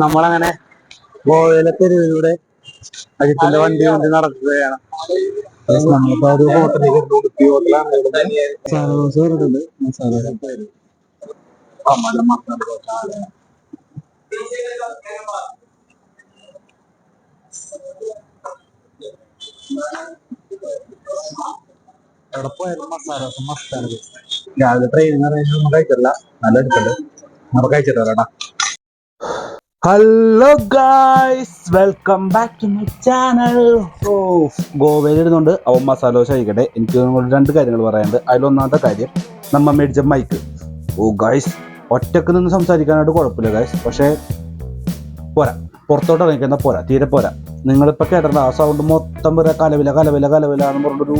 നമ്മളങ്ങനെ ഗോവയിലെ തെരുവിലൂടെ അജിത്തിന്റെ വണ്ടി കൊണ്ട് നടക്കുകയാണ്. നമ്മളിപ്പോ ഒരു ഹോട്ടലിൽ ഉടുപ്പി ഹോട്ടലാണ്. മസാല ദോശ പറഞ്ഞിട്ടുണ്ട്. മസാല മസാല എവിടെ പോയാലും മസാല ദോശ മസ്റ്റാണ്. രാവിലെ ട്രെയിനിങ് ഒന്നും കഴിച്ചിട്ടില്ല, നല്ല എടുത്തിട്ട് നമ്മൾ കഴിച്ചിട്ടില്ല. Hello guys, welcome back to my channel. ഗോവയിൽ ഇരുന്നുകൊണ്ട് അവൻ മസാല ദോശ കഴിക്കട്ടെ. എനിക്ക് രണ്ട് കാര്യങ്ങൾ പറയാനുണ്ട്. അതിലൊന്നാമത്തെ കാര്യം, നമ്മ മേടിച്ച മൈക്ക്. ഗായ്സ്, ഒറ്റക്ക് നിന്ന് സംസാരിക്കാനായിട്ട് കുഴപ്പമില്ല ഗായ്സ്, പക്ഷേ പോരാ, പുറത്തോട്ട് ഇറങ്ങിക്കുന്ന പോരാ, തീരെ പോരാ. നിങ്ങളിപ്പോൾ കേട്ടില്ല, ആ സൗണ്ട് മൊത്തം വരെ കലവില എന്ന് പറഞ്ഞൊരു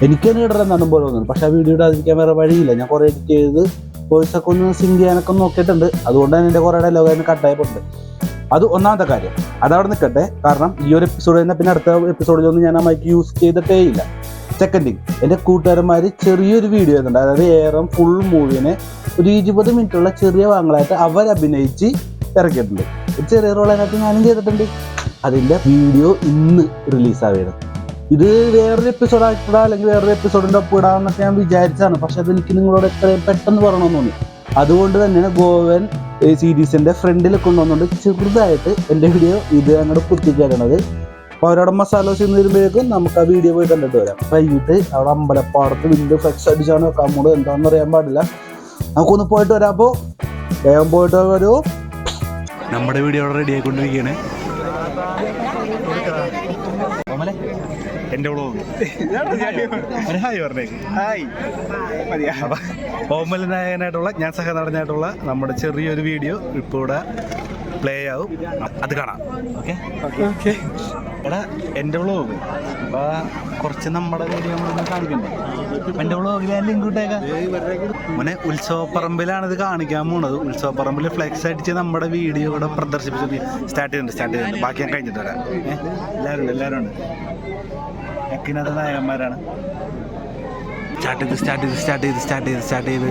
എനിക്ക് തന്നെ ഇടലെന്നാണ് പോലെ തോന്നുന്നു. പക്ഷേ ആ വീഡിയോ ഇടാതിരിക്കാൻ വേറെ വഴിയില്ല. ഞാൻ കുറേ എഡിറ്റ് ചെയ്ത് വോയിസൊക്കെ ഒന്ന് സിങ്ക് ചെയ്യാനൊക്കെ നോക്കിയിട്ടുണ്ട്. അതുകൊണ്ട് തന്നെ എൻ്റെ കുറേ ഡയലോഗ് കട്ടായിട്ടുണ്ട്. അത് ഒന്നാമത്തെ കാര്യം, അതവിടെ നിൽക്കട്ടെ. കാരണം ഈ ഒരു എപ്പിസോഡ് കഴിഞ്ഞാൽ പിന്നെ അടുത്ത എപ്പിസോഡിലൊന്നും ഞാൻ ആ മൈക്ക് യൂസ് ചെയ്തിട്ടേ ഇല്ല. സെക്കൻഡ് തിങ്, എൻ്റെ കൂട്ടുകാരന്മാർ ചെറിയൊരു വീഡിയോ ചെയ്യുന്നുണ്ട്. അതായത് ഏറം ഫുൾ മൂവിനെ ഒരു 20 മിനിറ്റുള്ള ചെറിയ ഭാഗങ്ങളായിട്ട് അവരഭിനയിച്ച് ഇറക്കിയിട്ടുണ്ട്. ഒരു ചെറിയ റോളതിനകത്ത് ഞാനും ചെയ്തിട്ടുണ്ട്. അതിൻ്റെ വീഡിയോ ഇന്ന് റിലീസാവുകയാണ്. ഇത് വേറൊരു എപ്പിസോഡ് ആയിട്ടാ അല്ലെങ്കിൽ വേറൊരു എപ്പിസോഡിൻ്റെ ഒപ്പം ഇടാമെന്നൊക്കെ ഞാൻ വിചാരിച്ചാണ്. പക്ഷെ അതെനിക്ക് നിങ്ങളോട് എത്രയും പെട്ടെന്ന് പറയണമെന്ന് തോന്നി. അതുകൊണ്ട് തന്നെ ഗോവൻ സീരീസിൻ്റെ ഫ്രണ്ടിൽ കൊണ്ടുവന്നുകൊണ്ട് ചെറുതായിട്ട് എൻ്റെ വീഡിയോ ഇത് അങ്ങോട്ട് കുത്തിക്കയറണത്. അപ്പോൾ അവരോട് മസാല ദോശ ഇന്ന് വരുമ്പോഴേക്കും നമുക്ക് ആ വീഡിയോ പോയി കണ്ടിട്ട് വരാം. വൈകിട്ട് അവിടെ അമ്പലപ്പാടത്ത് വലിയ ഫ്ലെക്സ് അടിച്ചാണ് വെക്കാൻ പോകുന്നത്. എന്താണെന്ന് അറിയാൻ പാടില്ല. നമുക്കൊന്ന് പോയിട്ട് വരാം. അപ്പോൾ വേഗം പോയിട്ട് വരുമോ. നമ്മുടെ വീഡിയോ അവിടെ റെഡി ആയിക്കൊണ്ടിരിക്കുകയാണ്. എൻ്റെ വ്ളോഗ് ഹായ് പറഞ്ഞേക്ക്. ഹായ് ഓമൽ നായകനായിട്ടുള്ള ഞാൻ സഹനടനായിട്ടുള്ള നമ്മുടെ ചെറിയൊരു വീഡിയോ ഇപ്പോൾ ഇവിടെ പ്ലേ ആവും. അത് കാണാം. ഓക്കെ എടാ, എൻ്റെ വ്ളോഗ് അപ്പോൾ കുറച്ച് നമ്മുടെ വീഡിയോ നമ്മളൊന്ന് കാണിക്കണ്ടേ. എൻ്റെ വ്ളോഗിൽ ഞാൻ ലിങ്ക് ഇട്ടേക്കാം. മോനെ, ഉത്സവപ്പറമ്പിലാണിത് കാണിക്കാൻ പോണത്. ഉത്സവപ്പറമ്പിൽ ഫ്ലെക്സ് അടിച്ച് നമ്മുടെ വീഡിയോ ഇവിടെ പ്രദർശിപ്പിച്ചിട്ട് സ്റ്റാർട്ട് ചെയ്തിട്ടുണ്ട്. ബാക്കി ഞാൻ കഴിഞ്ഞിട്ട് വരാം. എല്ലാവരും ഉണ്ട്. എക്കിനത് നായകന്മാരാണ്. സ്റ്റാർട്ട് ചെയ്ത്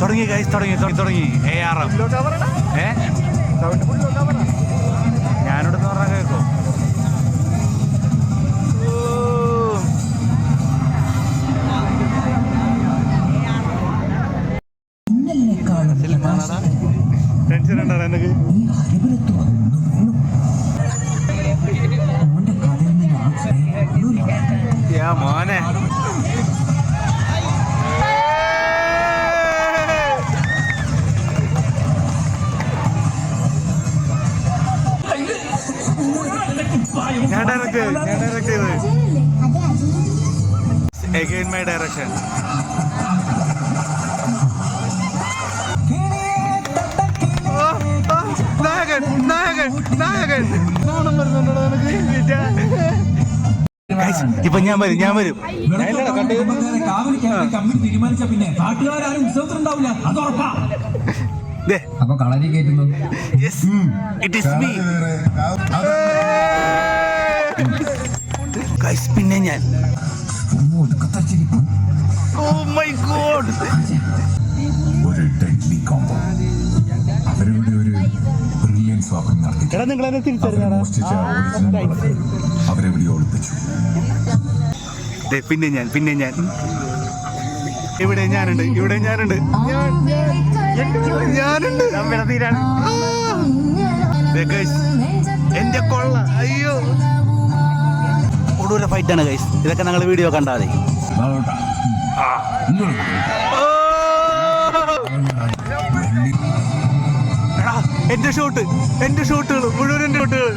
തുടങ്ങി ഗൈസ്, തുടങ്ങി ARM. ഞാനിവിടുന്ന് പറഞ്ഞാൽ കേൾക്കോ? ടെൻഷൻ ഉണ്ടാണ് എനിക്ക്. മോനെ ഞാൻ ഡയറക്റ്റ് ചെയ്ത് again my direction. ഇപ്പൊ ഞാൻ വരും. തീരുമാനിച്ച പിന്നെ നാട്ടുകാരും ഉത്സവത്തിനുണ്ടാവില്ല, അത് ഉറപ്പാ. അപ്പൊ കളരി കേട്ടുന്നു. പിന്നെ ഞാൻ നിങ്ങളെ തിരിച്ചറിഞ്ഞ പിന്നെ ഞാൻ ഇവിടെ ഞാനുണ്ട്. എന്റെ കൊള്ള, അയ്യോ ഒടൂര ഫൈറ്റാണ് ഗൈസ്. ഇതൊക്കെ ഞങ്ങൾ വീഡിയോ കണ്ടാൽ മതി. എന്റെ ഷോട്ടുകൾ മുഴുവൻ എന്റെ ഷോട്ടുകൾ.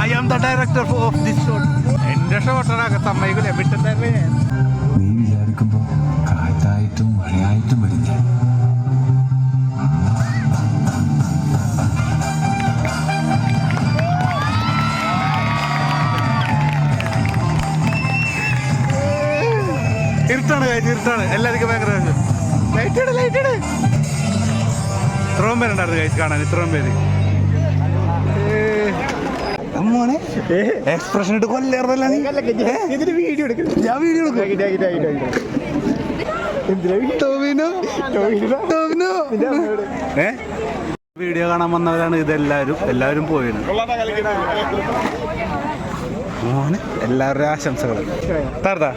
I am the director of this shot. എന്റെ ഷോട്ടറാകെ സമ്മതിക്കില്ല. വിട്ടേ നീ വിചാരിക്കുമ്പോ കാറ്റായിട്ടും മഴയായിട്ടും വരില്ല. ഇരുട്ടാണ്. എല്ലാവർക്കും ഭയങ്കര ലൈറ്റ് ഇത്രയും പേരുണ്ടായിരുന്നു കഴിച്ച് കാണാൻ. ഇത്രയും പേര് മോനെ എക്സ്പ്രഷൻ ഇട്ട് കൊല്ലേറതല്ല. വീഡിയോ എടുക്കും. ഞാൻ വീഡിയോ എടുക്കും. വീഡിയോ കാണാൻ വന്നവരാണ് എല്ലാവരും പോയത്. എല്ലാവരുടെ ആശംസകൾ താർത്താ.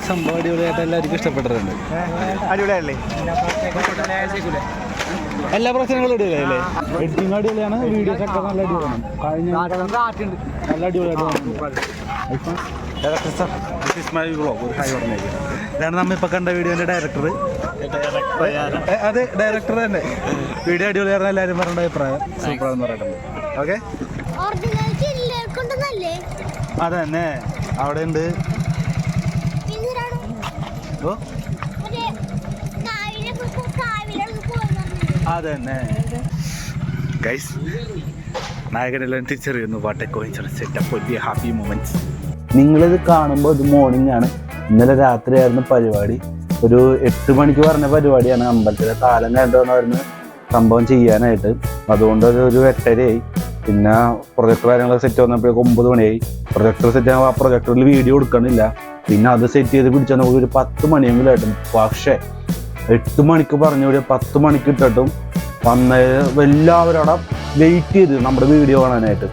സംഭവം അടിപൊളിയായിട്ട് എല്ലാവർക്കും ഇഷ്ടപ്പെട്ടിട്ടുണ്ട്. അടിപൊളിയല്ലേ? എല്ലാ പ്രശ്നങ്ങളും അടിപൊളിയല്ലേ? എഡിറ്റിംഗ് അടിപൊളിയാണ്, വീഡിയോസ് ഒക്കെ നല്ല അടിപൊളിയാണ്. നല്ല അടിപൊളിയായിട്ട് ഇതാണ് നമ്മ ഇപ്പൊ കണ്ട വീഡിയോന്റെ ഡയറക്ടർ. അതെ, ഡയറക്ടർ തന്നെ. വീഡിയോ അടിപൊളിയായിരുന്നു, എല്ലാവരും പറഞ്ഞ അഭിപ്രായം സൂപ്പറാണെന്ന് പറയുന്നത്. ഓക്കെ, അതന്നെ അവിടെ ഉണ്ട്. അതന്നെ ഗൈസ്, നായകനെല്ലാം തിരിച്ചറിയുന്നു. What A coincidence, set A happy moments. നിങ്ങളിത് കാണുമ്പോൾ ഇത് മോർണിംഗ് ആണ്. ഇന്നലെ രാത്രിയായിരുന്നു പരിപാടി. ഒരു 8 മണിക്ക് പറഞ്ഞ പരിപാടിയാണ്. അമ്പലത്തിലെ കാലം കണ്ടുവന്നായിരുന്നു സംഭവം ചെയ്യാനായിട്ട്. അതുകൊണ്ട് ഒരു 8:30 പിന്നെ പ്രൊജക്ടർ കാര്യങ്ങളൊക്കെ സെറ്റ് വന്നപ്പോഴേക്കും 9 മണിയായി. പ്രൊജക്ടർ സെറ്റ് ആകുമ്പോൾ ആ പ്രൊജക്ടറിൽ വീഡിയോ എടുക്കണില്ല. പിന്നെ അത് സെറ്റ് ചെയ്ത് പിടിച്ചാൽ നമുക്ക് ഒരു 10 മണിയെങ്കിലും ആയിട്ടും. പക്ഷേ 8 മണിക്ക് പറഞ്ഞു ഒരു 10 മണിക്ക് ഇട്ടിട്ടും എല്ലാവരും അവിടെ വെയിറ്റ് ചെയ്ത് നമ്മുടെ വീഡിയോ കാണാനായിട്ട്.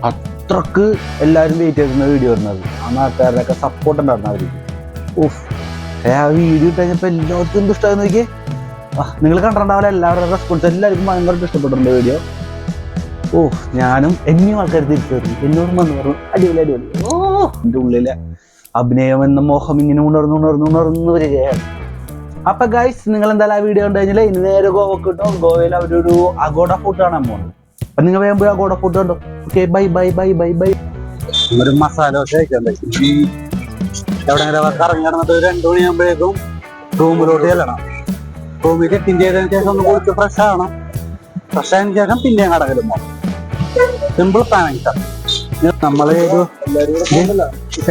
അത്രക്ക് എല്ലാവരും വെയിറ്റ് ചെയ്തിരുന്ന വീഡിയോ വരുന്നത്. ആ നാട്ടുകാരുടെയൊക്കെ സപ്പോർട്ട് ഉണ്ടായിരുന്നു അവർക്ക്. ആ വീഡിയോ ഇട്ട് കഴിഞ്ഞപ്പോൾ എല്ലാവർക്കും എന്ത് ഇഷ്ടമായി നോക്കിയേ. നിങ്ങൾ കണ്ടിട്ടുണ്ടാവില്ല എല്ലാവരുടെ റെസ്പോൺസ്. എല്ലാവർക്കും ഭയങ്കരമായിട്ട് ഇഷ്ടപ്പെട്ടിട്ടുണ്ട് വീഡിയോ. ഞാനും എന്നെയും ആൾക്കാർ തിരിച്ചു വരും. എന്നോടും വന്ന് പറഞ്ഞു അടിപൊളി. എൻ്റെ ഉള്ളിലെ അഭിനയം എന്ന മോഹം ഇങ്ങനെ ഉണർന്നു വരികയാണ്. അപ്പൊ ഗൈസ്, നിങ്ങൾ എന്തായാലും ആ വീഡിയോ കണ്ടു കഴിഞ്ഞാൽ ഇനി നേരെ ഗോവക്ക് കിട്ടും. ഗോവയിൽ അവരൊരു അഗോഡ ഫുഡ് കാണാൻ പോകുന്നത്. അപ്പൊ നിങ്ങൾ വേഗം പോയി അഗോഡ ഫുഡ് കണ്ടോ. Okay, bye. ഒരു മസാല ദോശ കഴിക്കണ്ടേ. എവിടെ കറങ്ങി കിടന്നിട്ട് 2 മണിയാകുമ്പോഴേക്കും റൂമിലോട്ട് ചെല്ലണം. റൂമിൽ ചെക്കിൻ ചെയ്തതിന് ശേഷം ഒന്ന് കുളിച്ച് ഫ്രഷ് ആവണം. ഫ്രഷ് ആയതിനു ശേഷം പിന്നെയും കടകലും പോകണം. Simple planning sir. നമ്മള്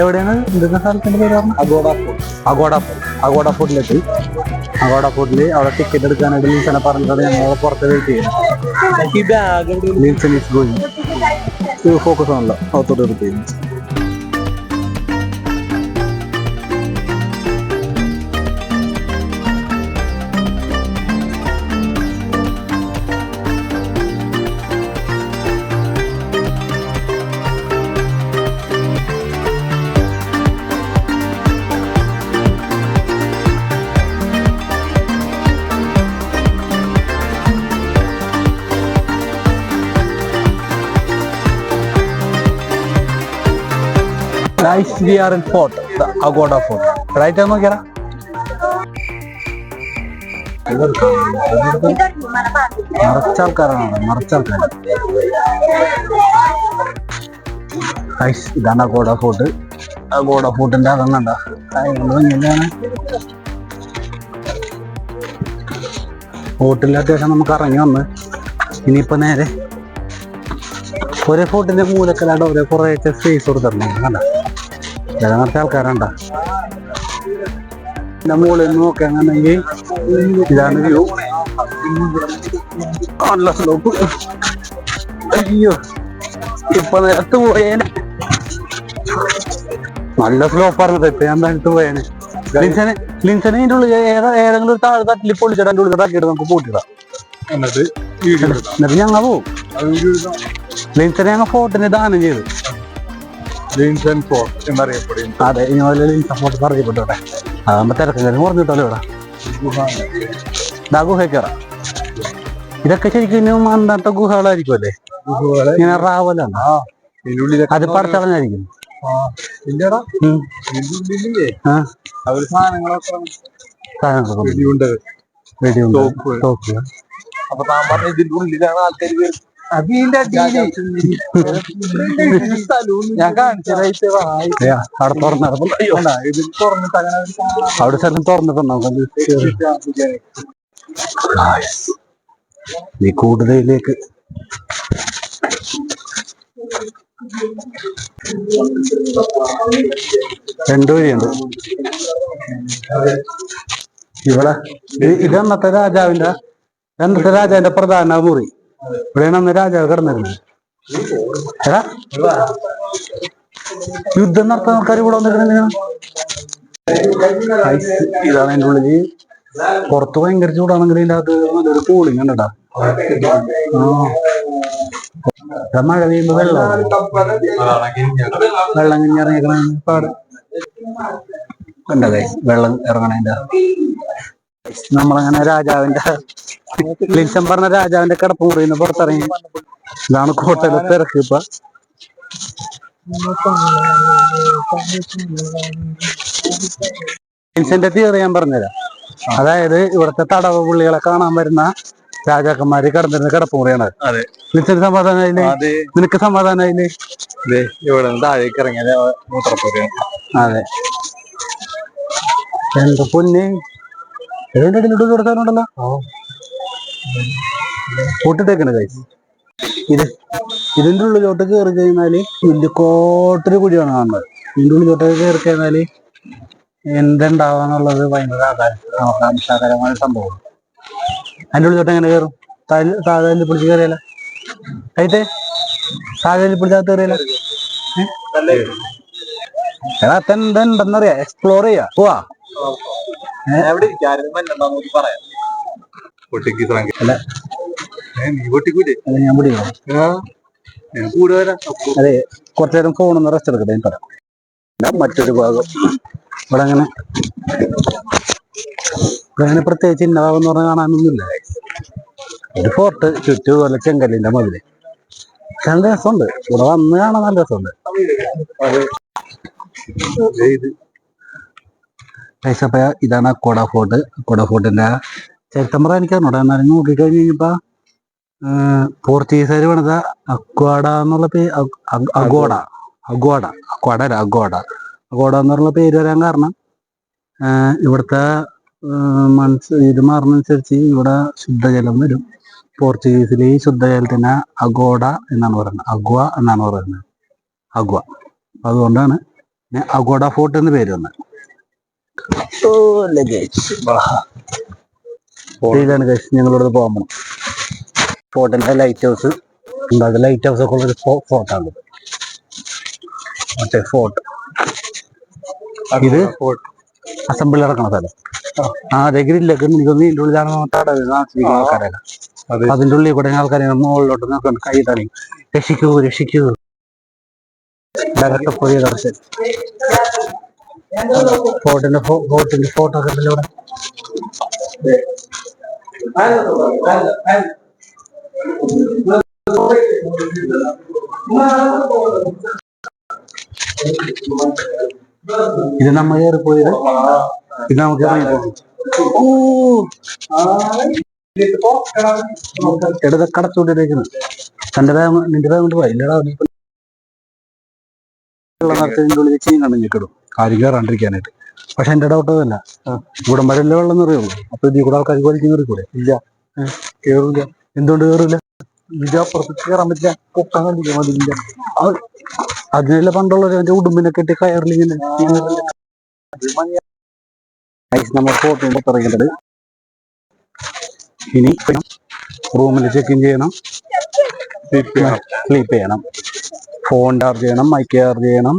എവിടെയാണ് എന്തൊക്കെ സ്ഥലത്തിന്റെ പേര് പറഞ്ഞു? അഗോഡ ഫുഡിലെത്തി. അഗോഡ ഫുഡില് അവിടെ ടിക്കറ്റ് എടുക്കാനായിട്ട് ലിൻസനെ പറഞ്ഞിട്ടാണ് ഞങ്ങൾ പുറത്ത് വെയിറ്റ് ചെയ്യുന്നത്. ലിൻസൺ ഈസ് ഗോയിങ് ഫോക്കസ് ആണല്ലോ അകത്തോട്ട് എടുത്ത്. Guys, we are in Fort, the Agoda Fort. Right on നോക്കിയാ. മറച്ചാൾക്കാർ. ഇതാണ് അഗോഡ ഫോർട്ട്. അഗോഡ ഫോർട്ടിന്റെ അകന്നുണ്ട ഫോർട്ടിൽ അത്യാവശ്യം നമുക്ക് ഇറങ്ങി വന്ന് ഇനിയിപ്പോ നേരെ ഒരേ ഫോർട്ടിന്റെ മൂലക്കലാണ്ട് ഒരേ കുറേ സ്പേസ് കൊടുത്തിട്ടുണ്ട്. കണ്ട നിറച്ച ആൾക്കാരുണ്ട. പിന്നെ മുകളിൽ നിന്ന് നോക്കുകയാണെങ്കിൽ ഇതാണ് വ്യൂ. നല്ല സ്ലോപ്പ്. അയ്യോ, ഇപ്പൊ നേരത്ത് പോയേനെ. നല്ല സ്ലോപ്പ് പറഞ്ഞത്. ഇപ്പൊ ഞാൻ നേരത്ത് പോയേനെ. ലിൻസനെ ഇതിന്റെ ഉള്ളിൽ ഏതെങ്കിലും ഒരു താഴെ തട്ടിൽ പൊളിച്ചിട്ട് അതിന്റെ ഉള്ളിൽ തട്ടിയിട്ട് നമുക്ക് പൂട്ടിടാം. എന്നിട്ട് ഞങ്ങൾ പോവും. ലിൻസനെ ഞങ്ങൾ ഫോർട്ടിന് ദാനം ചെയ്തു. ലിൻസൺ ഫോർട്ട് എന്നറിയപ്പെടും. അതെ, ഇനി മുതൽ ലിൻസൺ ഫോർട്ട് അറിയപ്പെട്ടോട്ടെ. അതാകുമ്പോ തിരക്കാരും കുറഞ്ഞു കിട്ടല്ലോ. ഇവിടെ ഗുഹ കയറാം. ഇതൊക്കെ ശരിക്കും ഇനി അന്നത്തെ ഗുഹകളായിരിക്കും അല്ലേ? ഇങ്ങനെ റാവലാണ്. അത് പടച്ചളഞ്ഞായിരിക്കും. അപ്പൊ താൻ പറഞ്ഞ ഇതിന്റെ ഉള്ളിലാണ് ആൾക്കാർ ഞാൻ കാണിച്ചതായിട്ട് അവിടെ സ്ഥലം തുറന്നിട്ടുണ്ടാവും. ഈ കൂടുതലേക്ക് രണ്ടു വഴിയുണ്ട്. ഇവിടെ ഇതന്നത്തെ രാജാവിന്റെ പ്രധാന മുറി. ഇവിടെയാണ് അന്ന് രാജാവ് കിടന്നിരുന്നത്. യുദ്ധം നടത്താൻ ആൾക്കാർ ഇവിടെ വന്നിരുന്ന ഇതാണ് അതിൻ്റെ ഉള്ളില്. പുറത്ത് ഭയങ്കര ചൂടാണെങ്കിൽ ഇതിൻ്റെ അകത്ത് നല്ലൊരു കൂളിംഗ് ഉണ്ട് കേട്ടോ. മഴ പെയ്യുമ്പോ വെള്ളം ഇറങ്ങിക്കണ പാട് കണ്ടതേ വെള്ളം ഇറങ്ങണതിന്റെ. നമ്മളങ്ങനെ രാജാവിന്റെ ലിൻസൻ പറഞ്ഞ രാജാവിന്റെ കിടപ്പുമുറിന്ന് പുറത്തിറങ്ങി. ഇതാണ് കോട്ടയിലെ തിരക്ക് ഇപ്പൊ. ലിൻസന്റെ തിയറി ഞാൻ പറഞ്ഞുതരാം. അതായത് ഇവിടുത്തെ തടവ് പുള്ളികളെ കാണാൻ വരുന്ന രാജാക്കന്മാര് കിടന്നിരുന്ന കിടപ്പുമുറിയാണ്. ലിൻസന് സമാധാനായില്ലേ? നിനക്ക് സമാധാനായില്ലേ? ഇവിടെ താഴേക്ക് ഇറങ്ങിയത് മൂത്രപ്പുരയാണ്. അതെ, എന്താ പൊന്നെ ഇതിന്റെ ഇടയിലോട്ട് കൊടുക്കാനുണ്ടല്ലോ. കൂട്ടിട്ടേക്കണ കൈസ്. ഇതിന്റെ ഉള്ളിലോട്ട് കയറി കഴിഞ്ഞാല് വലിയ കോട്ടൊരു കുഴിയാണ് കാണുന്നത്. ഇതിന്റെ ഉള്ളിലോട്ട് കയറി കഴിഞ്ഞാല് എന്തുണ്ടാവാന്നുള്ളത് ഭയങ്കര ആകാംക്ഷാകരമായ സംഭവം. അതിന്റെ ഉള്ളിലോട്ട് എങ്ങനെ കയറും? താഴെ പിടിച്ച് കയറിയല്ല കൈത്തെ താഴെ പിടിച്ചാൽ കയറിയല്ല. എന്തെന്നറിയാ, എക്സ്പ്ലോർ ചെയ്യാ പോവാ. ഞാൻ അതെ, കുറച്ചു നേരം ഫോണൊന്ന് റെസ്റ്റ് എടുക്കട്ടെ, ഞാൻ പറയാം. മറ്റൊരു ഭാഗം ഇവിടെ അങ്ങനെ പ്രത്യേകിച്ച് ഇന്ന ഭാഗം എന്ന് പറഞ്ഞാൽ കാണാനൊന്നുമില്ല. ഒരു ഫോർട്ട് ചുറ്റും പോലെ ചെങ്കല്ലിന്റെ മതില്. നല്ല രസമുണ്ട് ഇവിടെ വന്ന് കാണാൻ, നല്ല രസമുണ്ട്. ഇതാണ് അക്കോഡ ഫോർട്ട്. അക്കോഡ ഫോർട്ടിന്റെ ചരിത്രം പറയാൻ എനിക്കറിഞ്ഞൂടാ. എന്നാലും നോക്കി കഴിഞ്ഞ് കഴിഞ്ഞപ്പോ പോർച്ചുഗീസുകാർ പണിത അക്വാഡ എന്നുള്ള പേര്, അഗോഡ അഗ്വാഡ അക്വാഡ അല്ല അഗോഡ അഗോഡ എന്നുള്ള പേര് വരാൻ കാരണം ഇവിടുത്തെ ഇത് മാറുന്നതനുസരിച്ച് ഇവിടെ ശുദ്ധജലം വരും. പോർച്ചുഗീസിൽ ഈ ശുദ്ധജലത്തിന് അഗോഡ എന്നാണ് പറയുന്നത്, അഗ്വ എന്നാണ് പറയുന്നത്, അഗ്വ. അതുകൊണ്ടാണ് അഗോഡ ഫോർട്ട് എന്ന് പേര് വന്നത്. ഇതാണ് ഞങ്ങളിവിടെ പോകാൻ പോകണം. ഫോർട്ടിന്റെ ലൈറ്റ് ഹൗസ് ഉണ്ട്. ലൈറ്റ് ഹൗസ് ഒക്കെ ഉള്ളൊരു ഫോർട്ടാണ് മറ്റേ ഫോർട്ട്. ഇത് അസംബ്ലി നടക്കണ സ്ഥലം. അതെ, ഗ്രില്ലൊക്കെ എനിക്കൊന്ന് ഇതിൻ്റെ ഉള്ളിലാണ് ആസ്വദിക്കുന്ന ആൾക്കാരല്ല. അതിൻ്റെ ഉള്ളിൽ കൂടെ ആൾക്കാരെ മുകളിലോട്ട് നോക്കണം, കൈ തണി രക്ഷിക്കൂ രക്ഷിക്കൂ. ഫോർട്ടിന്റെ ഫോട്ടോ ഒക്കെ ഉണ്ടല്ലോ ഇത് നമ്മ കയറിപ്പോയത്. ഇത് നമുക്ക് എടുത്ത കടച്ചുകൊണ്ടിരിക്കുന്നു. തന്റെ ബാഗ് നിന്റെ ബാഗ് കൊണ്ട് പോയി ഇല്ലടാ. വെള്ളത്തിൻ്റെ ഉള്ളിൽ ചീൻ കണ്ടിടും കാര്യം കയറാണ്ടിരിക്കാനായിട്ട്. പക്ഷെ എന്റെ ഡൗട്ട് അതല്ല, ഇവിടം വരെ അല്ലേ വെള്ളം നിറയുള്ളൂ. അപ്പൊ ഇതിൽ കൂടെ ആൾക്കാർ വലിച്ചു കയറിക്കൂടെ? ഇല്ല, കേറൂല. എന്തുകൊണ്ട് കേറൂല? ഇതിപ്പുറത്ത് കയറാൻ പറ്റില്ല, പൊക്കാൻ കണ്ടില്ല അതില്ല. അതിനെല്ലാം പണ്ടുള്ളവർ എന്റെ ഉടുമ്പിനൊക്കെ ഇട്ട് കയറിലിങ്ങനെ നമ്മൾ ഫോട്ടോ പുറത്തിറങ്ങേണ്ടത്. ഇനി റൂമിൽ ചെക്ക് ഇൻ ചെയ്യണം, സ്ലീപ്പ് ചെയ്യണം, ഫോൺ ചാർജ് ചെയ്യണം, മൈക്ക് ചാർജ് ചെയ്യണം,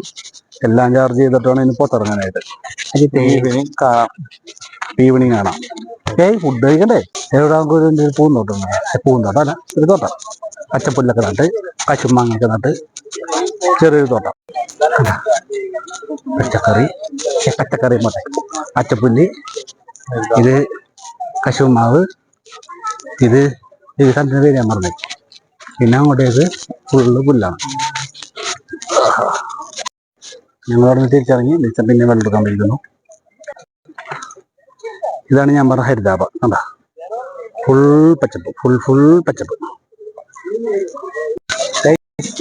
എല്ലാം ചാർജ് ചെയ്തിട്ടാണ് ഇനി പുറത്തിറങ്ങാനായിട്ട്. ഈവനിങ് കാണാം. ഫുഡ് കഴിക്കണ്ടേ? എവിടെ ഒരു പൂന്തോട്ടം, പൂന്തോട്ടം അല്ല ഒരു തോട്ടം, പച്ചപ്പുല്ലൊക്കെ നട്ട് കശുമാങ്ങയൊക്കെ നട്ട് ചെറിയൊരു തോട്ടം. പച്ചക്കറി മുട്ട, പച്ചപ്പുല്ല്, ഇത് കശുമാവ്, ഇത് കണ്ടിന് പേര് ഞാൻ പറഞ്ഞു. പിന്നെ അങ്ങോട്ടേക്ക് ഫുള്ള് പുല്ലാണ്. ഞങ്ങളവിടെ നിന്ന് തിരിച്ചിറങ്ങി പിന്നെ വെള്ളം എടുക്കാൻ പറ്റുന്നു. ഇതാണ് ഞാൻ പറഞ്ഞ ഹരിതാപ. കണ്ടാ, ഫുൾ പച്ചപ്പ്, ഫുൾ പച്ചപ്പ്.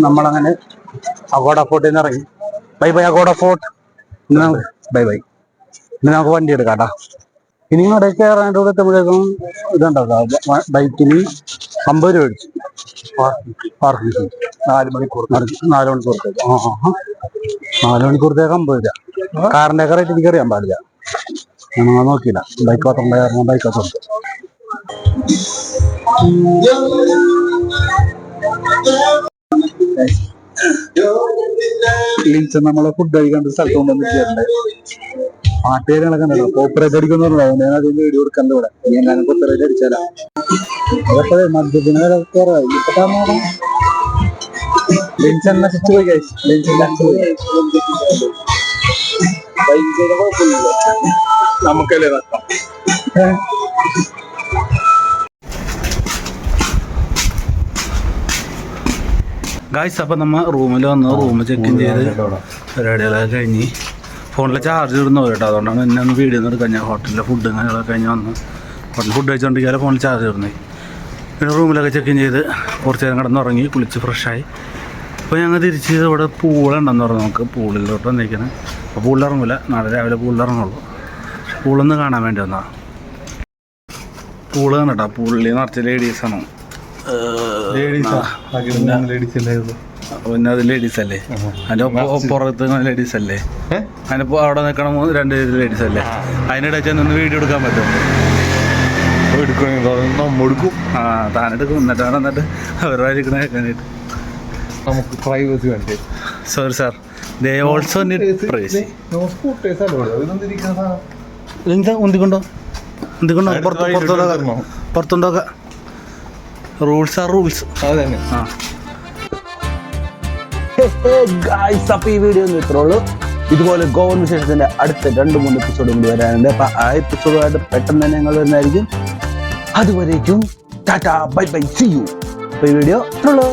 നമ്മളങ്ങനെ അഗോഡ ഫോർട്ടിൽ നിന്ന് ഇറങ്ങി. Bye bye Aguada fort. Bye bye. ഇനി നമുക്ക് വണ്ടി എടുക്കാം കേട്ടോ. ഇനി ഇങ്ങോട്ട് കയറാനായിട്ട് ഇവിടെ എത്തുമ്പോഴേക്കും ഇതുണ്ടാക്കാം. ബൈക്കിന് 50 രൂപ മേടിച്ചു പാർക്കിംഗ് ഫീ. 4 മണിക്കൂർത്തേക്ക് 50 രൂപ. കാറിന്റെ ഒക്കെ റേറ്റ് എനിക്ക് അറിയാൻ പാടില്ല, നമ്മൾ നോക്കിയില്ല. ബൈക്ക് മാത്രം ബൈക്ക് കൊടുത്തു. നമ്മളെ ഫുഡ് കഴിക്കേണ്ട സ്ഥലത്ത് കൊണ്ടുവന്നിട്ടുണ്ട്. പാട്ടുകാരികളൊക്കെ ഉണ്ടല്ലോ കോപ്പറേറ്റ് അടിക്കുന്ന അതുകൊണ്ട് ഞാൻ അതിന് വീഡിയോ കൊടുക്കണ്ട ഇവിടെ ഇനി എങ്ങനെ കോപ്പറേറ്റ് അടിച്ചാലാ അതൊക്കെ മദ്യത്തിന് ലെൻസ് നശിച്ചു പോയി നമുക്കല്ലേ നഷ്ടം. ഗായ്സ് അപ്പം നമ്മൾ റൂമിൽ വന്നു റൂം ചെക്ക് ഇൻ ചെയ്ത് പരിപാടികളൊക്കെ കഴിഞ്ഞ് ഫോണിലെ ചാർജ് ഇടുന്നു കേട്ടോ അതുകൊണ്ടാണ് എന്നെ ഒന്ന് വീഡിയോ ഒന്നും എടുക്കാൻ ഞാൻ ഹോട്ടലിലെ ഫുഡ് കാര്യങ്ങളൊക്കെ കഴിഞ്ഞ് വന്ന് ഹോട്ടലിൽ ഫുഡ് കഴിച്ചുകൊണ്ടിരിക്കാതെ ഫോണിൽ ചാർജ് ഇടുന്നത് പിന്നെ റൂമിലൊക്കെ ചെക്ക് ഇൻ ചെയ്ത് കുറച്ച് നേരം കിടന്നുറങ്ങി കുളിച്ച് ഫ്രഷായി അപ്പോൾ ഞങ്ങൾ തിരിച്ച് ഇവിടെ പൂളുണ്ടെന്ന് പറഞ്ഞു നമുക്ക് പൂളിലോട്ട് വന്നിരിക്കുന്നത് അപ്പോൾ പൂളിൽ ഇറങ്ങില്ല നാളെ രാവിലെ പൂളിൽ ഇറങ്ങുള്ളൂ പൂളൊന്ന് കാണാൻ വേണ്ടി വന്നതാണ് പൂള് കണ്ടോ പൂളിൽ നിറച്ച് ലേഡീസാണ് പിന്നെ അത് ലേഡീസ് അല്ലേ അതിൻ്റെ പുറത്ത് ലേഡീസ് അല്ലേ അതിൻ്റെ അവിടെ നിൽക്കണം 2 ലേഡീസ് അല്ലേ അതിനിടെ ചെന്ന് വീഡിയോ എടുക്കാൻ പറ്റും എടുക്കും. ആ താനെടുക്കും എന്നിട്ട് അവരുടെ ഇരിക്കണ കേൾക്കാനായിട്ട് നമുക്ക് പ്രൈവസി വേണ്ടി. Sorry sir they also need price ഉന്തിക്കൊണ്ടോ പുറത്തുണ്ടോക്ക റൂൾസ് ആർ റൂൾസ്. അതന്നെ. അപ്പോൾ ഈ വീഡിയോ ഒന്നും ഇത്രേ ഉള്ളൂ. ഇതുപോലെ ഗോവൻ വിശേഷത്തിന്റെ അടുത്ത 2-3 എപ്പിസോഡ് കൂടി വരാനുണ്ട്. അപ്പൊ ആ എപ്പിസോഡുമായിട്ട് പെട്ടെന്ന് തന്നെ ഞങ്ങൾ വരുന്നതായിരിക്കും. അതുവരേക്കും ടാറ്റാ ബൈ ബൈ സീ യു. അപ്പോൾ ഈ വീഡിയോ ഇത്രേ ഉള്ളൂ.